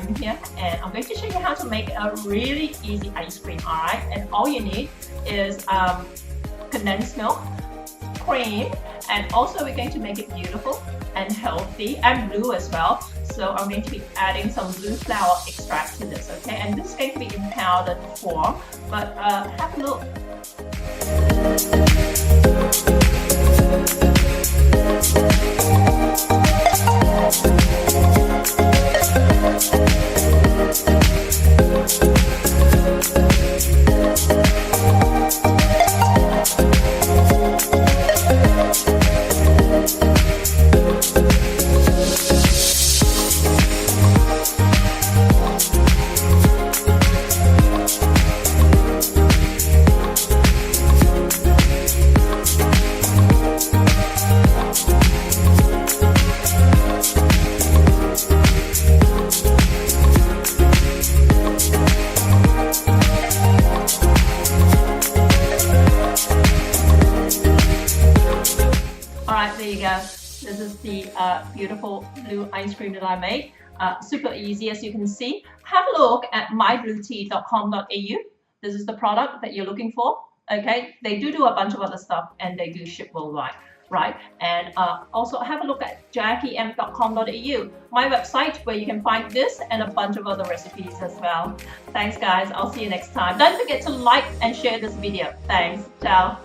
am here, and I'm going to show you how to make a really easy ice cream. Alright, and all you need is condensed milk, cream, and also we're going to make it beautiful and healthy and blue as well. So I'm going to be adding some blue flower extract to this, okay? And this is going to be in powdered form, but have a look. Alright, there you go. This is the beautiful blue ice cream that I made. Super easy, as you can see. Have a look at mybluetea.com.au. This is the product that you're looking for. Okay, they do a bunch of other stuff, and they do ship worldwide, right? And also have a look at jackiem.com.au, my website, where you can find this and a bunch of other recipes as well. Thanks guys, I'll see you next time. Don't forget to like and share this video. Thanks, ciao.